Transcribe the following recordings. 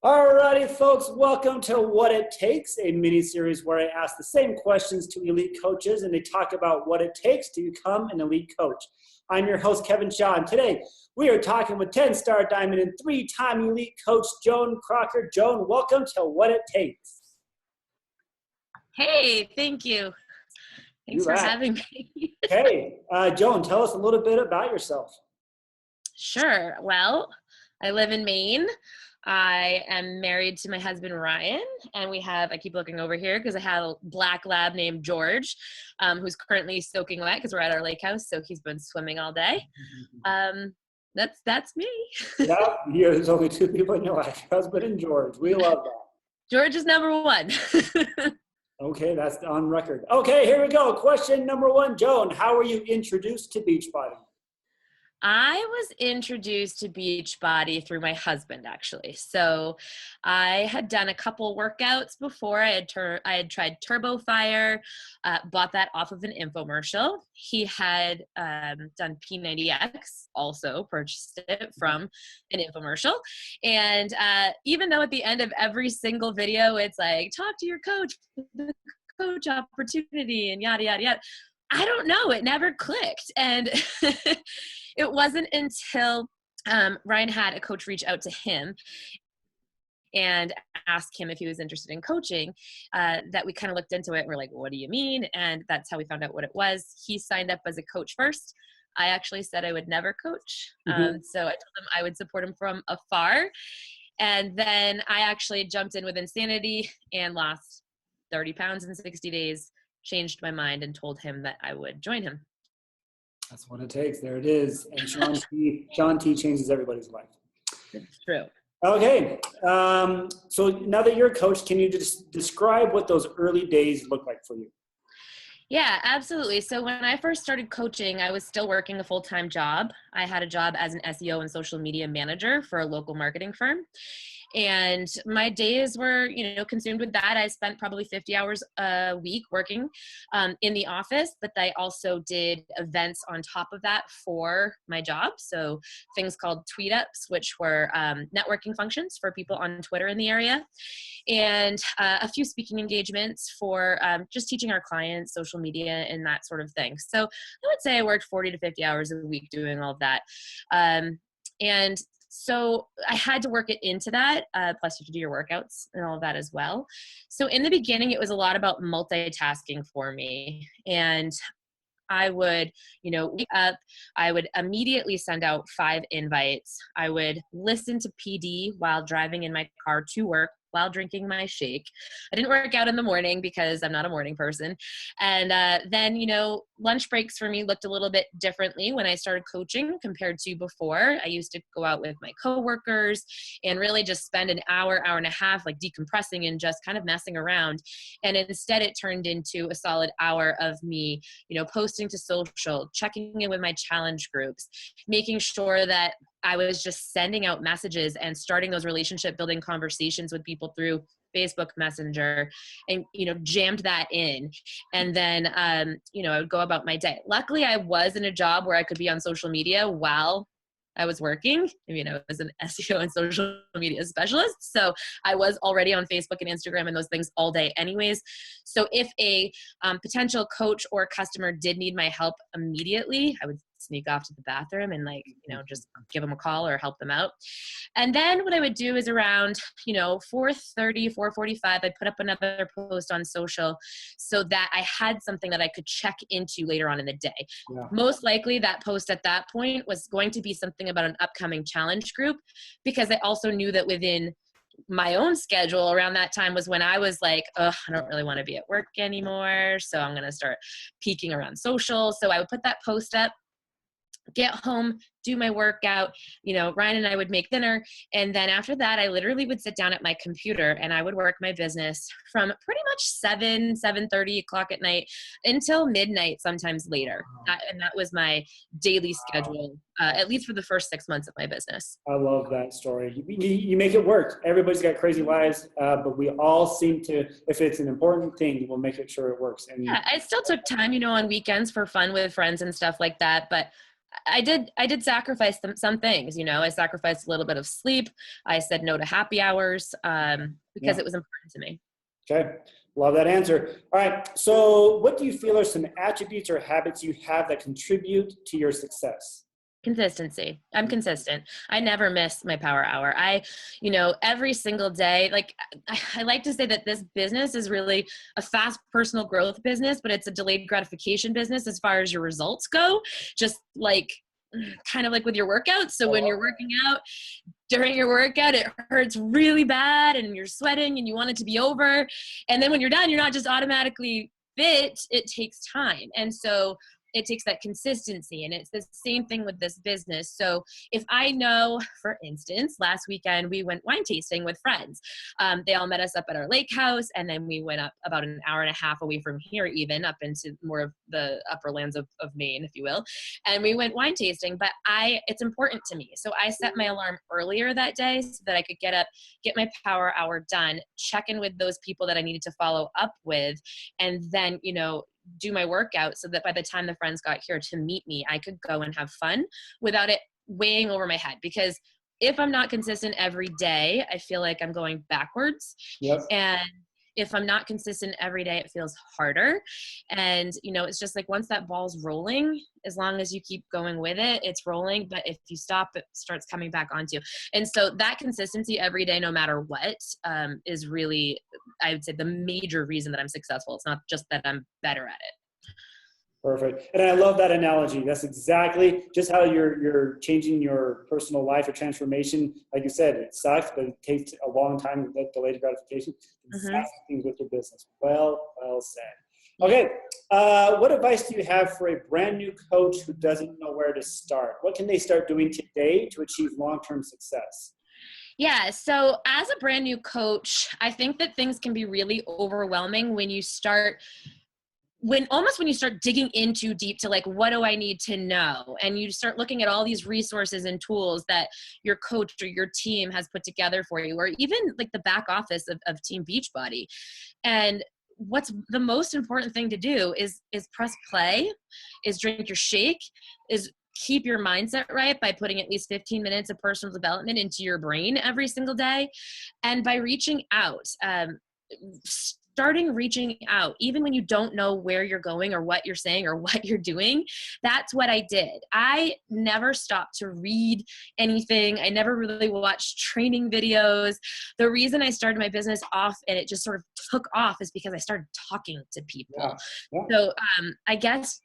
Alrighty, folks, welcome to What It Takes, a mini-series where I ask the same questions to elite coaches and they talk about what it takes to become an elite coach. I'm your host, Kevin Shaw, and today we are talking with 10-star diamond and 3-time elite coach, Joan Crocker. Joan, welcome to What It Takes. Hey, thank you. Thanks for having me. Hey, Joan, tell us a little bit about yourself. Sure. Well, I live in Maine. I am married to my husband, Ryan, and I keep looking over here because I have a black lab named George, who's currently soaking wet because we're at our lake house. So he's been swimming all day. That's me. Yeah, there's only 2 people in your life, husband and George. We love that. George is number 1. Okay, that's on record. Okay, here we go. Question number 1, Joan, how were you introduced to Beachbody? I was introduced to Beachbody through my husband, actually. So I had done a couple workouts before. I had tried Turbo Fire, bought that off of an infomercial. He had done P90X, also purchased it from an infomercial. And even though at the end of every single video, it's like, talk to your coach, the coach opportunity, and yada, yada, yada. I don't know. It never clicked. And it wasn't until Ryan had a coach reach out to him and ask him if he was interested in coaching that we kind of looked into it. We're like, what do you mean? And that's how we found out what it was. He signed up as a coach first. I actually said I would never coach. So I told him I would support him from afar. And then I actually jumped in with Insanity and lost 30 pounds in 60 days. Changed my mind and told him that I would join him. That's what it takes. There it is. And Sean T changes everybody's life. It's true. Okay. So now that you're a coach, can you just describe what those early days look like for you? Yeah, absolutely. So when I first started coaching, I was still working a full-time job. I had a job as an SEO and social media manager for a local marketing firm. And my days were, consumed with that. I spent probably 50 hours a week working in the office, but I also did events on top of that for my job. So things called tweet ups, which were networking functions for people on Twitter in the area, and a few speaking engagements for just teaching our clients social media and that sort of thing. So I would say I worked 40 to 50 hours a week doing all of that. And so I had to work it into that, plus you have to do your workouts and all of that as well. So in the beginning, it was a lot about multitasking for me. And I would, wake up, I would immediately send out 5 invites. I would listen to PD while driving in my car to work, while drinking my shake. I didn't work out in the morning because I'm not a morning person. And then, lunch breaks for me looked a little bit differently when I started coaching compared to before. I used to go out with my coworkers and really just spend an hour and a half, like decompressing and just kind of messing around. And instead it turned into a solid hour of me, posting to social, checking in with my challenge groups, making sure that I was just sending out messages and starting those relationship building conversations with people through Facebook Messenger and, jammed that in. And then, I would go about my day. Luckily, I was in a job where I could be on social media while I was working. I was an SEO and social media specialist. So I was already on Facebook and Instagram and those things all day anyways. So if a potential coach or customer did need my help immediately, I would sneak off to the bathroom and just give them a call or help them out. And then what I would do is around, 4:30, 4:45, I'd put up another post on social so that I had something that I could check into later on in the day. Yeah. Most likely that post at that point was going to be something about an upcoming challenge group, because I also knew that within my own schedule around that time was when I was like, I don't really want to be at work anymore. So I'm going to start peeking around social. So I would put that post up, get home, do my workout, Ryan and I would make dinner. And then after that, I literally would sit down at my computer and I would work my business from pretty much 7:30 o'clock at night until midnight, sometimes later. And that was my daily schedule, at least for the first 6 months of my business. I love that story. You make it work. Everybody's got crazy lives, but we all seem to, if it's an important thing, we'll make it sure it works. And yeah, I still took time, on weekends for fun with friends and stuff like that. But I did sacrifice some things, I sacrificed a little bit of sleep. I said no to happy hours, because it was important to me. Okay. Love that answer. All right. So what do you feel are some attributes or habits you have that contribute to your success? Consistency. I'm consistent. I never miss my power hour. Every single day, like I like to say that this business is really a fast personal growth business, but it's a delayed gratification business as far as your results go, just like kind of like with your workouts. So when you're working out, during your workout, it hurts really bad and you're sweating and you want it to be over. And then when you're done, you're not just automatically fit. It takes time. And so it takes that consistency, and it's the same thing with this business. So if I know, for instance, last weekend we went wine tasting with friends. They all met us up at our lake house, and then we went up about an hour and a half away from here, even up into more of the upper lands of Maine, if you will. And we went wine tasting, but it's important to me. So I set my alarm earlier that day so that I could get up, get my power hour done, check in with those people that I needed to follow up with, and then, do my workout so that by the time the friends got here to meet me, I could go and have fun without it weighing over my head. Because if I'm not consistent every day, I feel like I'm going backwards. Yep. And if I'm not consistent every day, it feels harder. And, it's just like once that ball's rolling, as long as you keep going with it, it's rolling. But if you stop, it starts coming back onto you. And so that consistency every day, no matter what, is really, I would say, the major reason that I'm successful. It's not just that I'm better at it. Perfect. And I love that analogy. That's exactly just how you're changing your personal life or transformation. Like you said, it sucks, but it takes a long time to get delayed gratification. Exactly things with your business. Well said. Okay. What advice do you have for a brand new coach who doesn't know where to start? What can they start doing today to achieve long-term success? Yeah. So as a brand new coach, I think that things can be really overwhelming when you start digging in too deep to like, what do I need to know? And you start looking at all these resources and tools that your coach or your team has put together for you, or even like the back office of Team Beachbody. And what's the most important thing to do is press play, is drink your shake, is keep your mindset right by putting at least 15 minutes of personal development into your brain every single day. And by reaching out, starting reaching out, even when you don't know where you're going or what you're saying or what you're doing. That's what I did. I never stopped to read anything. I never really watched training videos. The reason I started my business off and it just sort of took off is because I started talking to people. Yeah. So I guess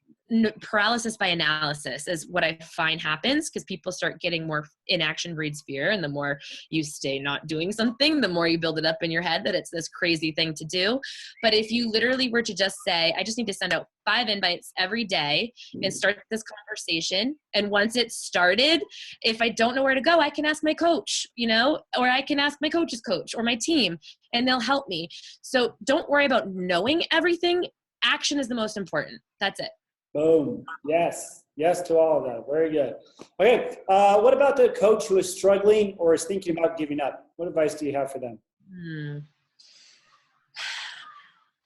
paralysis by analysis is what I find happens, because people start getting more inaction breeds fear. And the more you stay not doing something, the more you build it up in your head that it's this crazy thing to do. But if you literally were to just say, I just need to send out 5 invites every day and start this conversation. And once it's started, if I don't know where to go, I can ask my coach, or I can ask my coach's coach or my team, and they'll help me. So don't worry about knowing everything. Action is the most important. That's it. Boom. Yes. Yes to all of that. Very good. Okay. What about the coach who is struggling or is thinking about giving up? What advice do you have for them?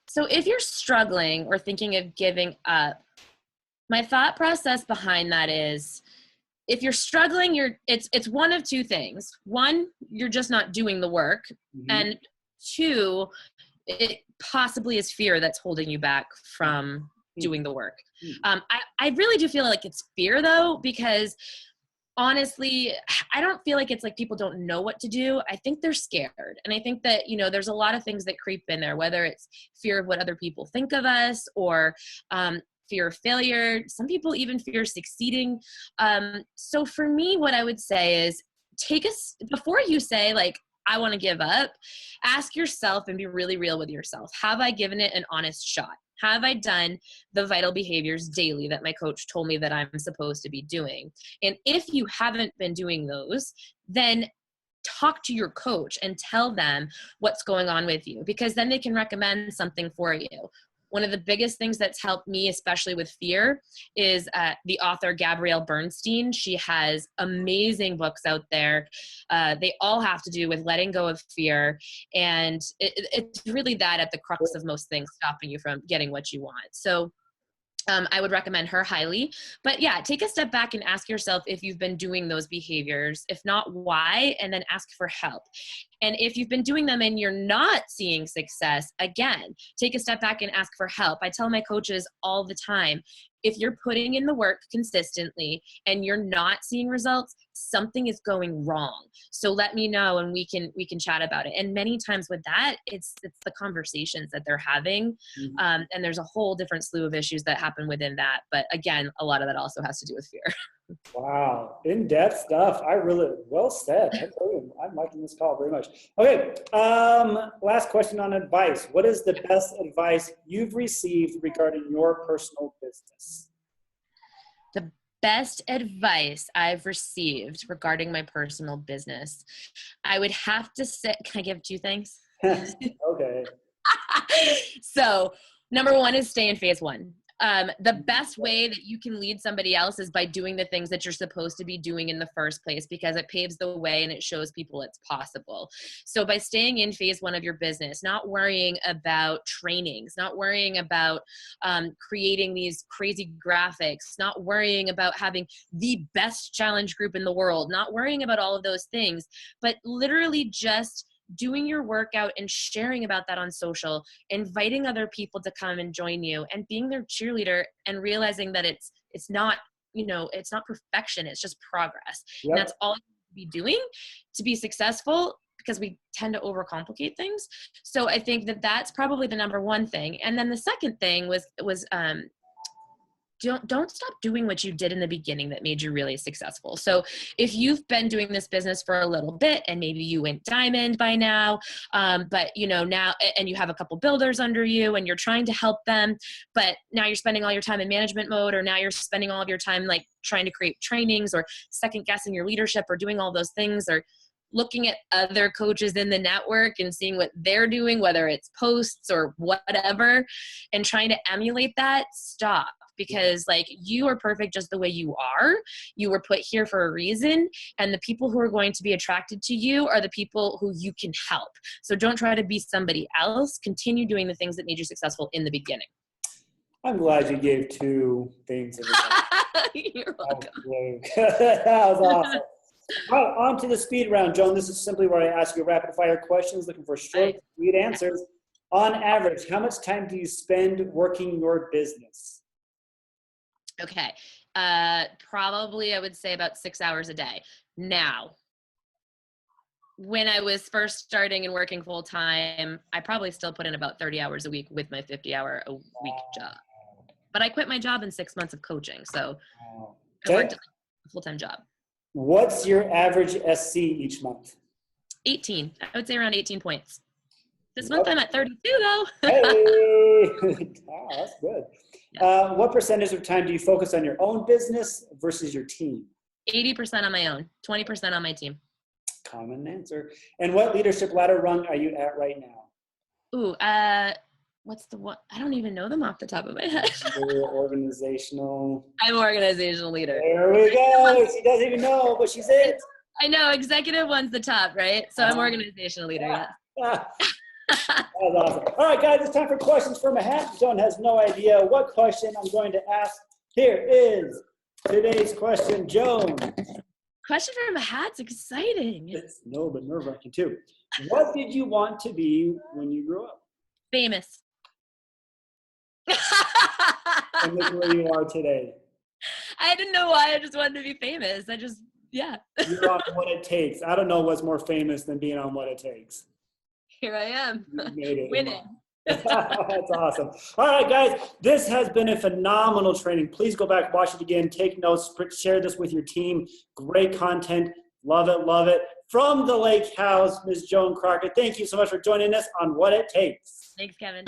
So if you're struggling or thinking of giving up, my thought process behind that is, if you're struggling, it's one of two things. One, you're just not doing the work. And 2, it possibly is fear that's holding you back from doing the work. I really do feel like it's fear, though, because honestly, I don't feel like it's like people don't know what to do. I think they're scared. And I think that, there's a lot of things that creep in there, whether it's fear of what other people think of us, or fear of failure. Some people even fear succeeding. So for me, what I would say is before you say like, I want to give up, ask yourself and be really real with yourself. Have I given it an honest shot? Have I done the vital behaviors daily that my coach told me that I'm supposed to be doing? And if you haven't been doing those, then talk to your coach and tell them what's going on with you, because then they can recommend something for you. One of the biggest things that's helped me, especially with fear, is the author Gabrielle Bernstein. She has amazing books out there. They all have to do with letting go of fear. And it's really that at the crux of most things, stopping you from getting what you want. So I would recommend her highly. But yeah, take a step back and ask yourself if you've been doing those behaviors. If not, why? And then ask for help. And if you've been doing them and you're not seeing success, again, take a step back and ask for help. I tell my coaches all the time, if you're putting in the work consistently and you're not seeing results, something is going wrong. So let me know and we can chat about it. And many times with that, it's the conversations that they're having. And there's a whole different slew of issues that happen within that. But again, a lot of that also has to do with fear. Wow, in-depth stuff. Well said. I'm liking this call very much. Okay, last question on advice. What is the best advice you've received regarding your personal business? The best advice I've received regarding my personal business, I would have to say, can I give 2 things? Okay. So number 1 is stay in phase 1. The best way that you can lead somebody else is by doing the things that you're supposed to be doing in the first place, because it paves the way and it shows people it's possible. So by staying in phase 1 of your business, not worrying about trainings, not worrying about creating these crazy graphics, not worrying about having the best challenge group in the world, not worrying about all of those things, but literally just doing your workout and sharing about that on social, inviting other people to come and join you and being their cheerleader, and realizing that it's not, it's not perfection. It's just progress. Yep. And that's all you need to be doing to be successful, because we tend to overcomplicate things. So I think that that's probably the number 1 thing. And then the second thing was don't stop doing what you did in the beginning that made you really successful. So if you've been doing this business for a little bit and maybe you went diamond by now, but now, and you have a couple builders under you and you're trying to help them, but now you're spending all your time in management mode, or now you're spending all of your time like trying to create trainings or second guessing your leadership or doing all those things, or looking at other coaches in the network and seeing what they're doing, whether it's posts or whatever, and trying to emulate that, stop. Because like, you are perfect just the way you are. You were put here for a reason. And the people who are going to be attracted to you are the people who you can help. So don't try to be somebody else. Continue doing the things that made you successful in the beginning. I'm glad you gave 2 things. You're welcome. That was awesome. All right, on to the speed round, Joan. This is simply where I ask you rapid fire questions, looking for short, sweet answers. On average, how much time do you spend working your business? Okay. Probably I would say about 6 hours a day. Now, when I was first starting and working full time, I probably still put in about 30 hours a week with my 50-hour a week job. But I quit my job in 6 months of coaching. So I worked a full-time job. What's your average SC each month? 18. I would say around 18 points. This month I'm at 32 though. Hey! Wow, that's good. Yeah. What percentage of time do you focus on your own business versus your team? 80% on my own, 20% on my team. Common answer. And what leadership ladder rung are you at right now? Ooh, what's the one? I don't even know them off the top of my head. Organizational. I'm organizational leader. There we go. She doesn't even know, but she's it. I know. Executive one's the top, right? So I'm organizational leader, yeah. That was awesome. All right, guys, it's time for questions from a hat. Joan has no idea what question I'm going to ask. Here is today's question, Joan. Question from a hat's exciting. But nerve-wracking too. What did you want to be when you grew up? Famous. And look where you are today. I didn't know why. I just wanted to be famous. Yeah. You're on What It Takes. I don't know what's more famous than being on What It Takes. Here I am. You made it. Winning. That's awesome. All right, guys, this has been a phenomenal training. Please go back, watch it again, take notes, share this with your team. Great content. Love it, love it. From the Lake House, Ms. Joan Crocker, thank you so much for joining us on What It Takes. Thanks, Kevin.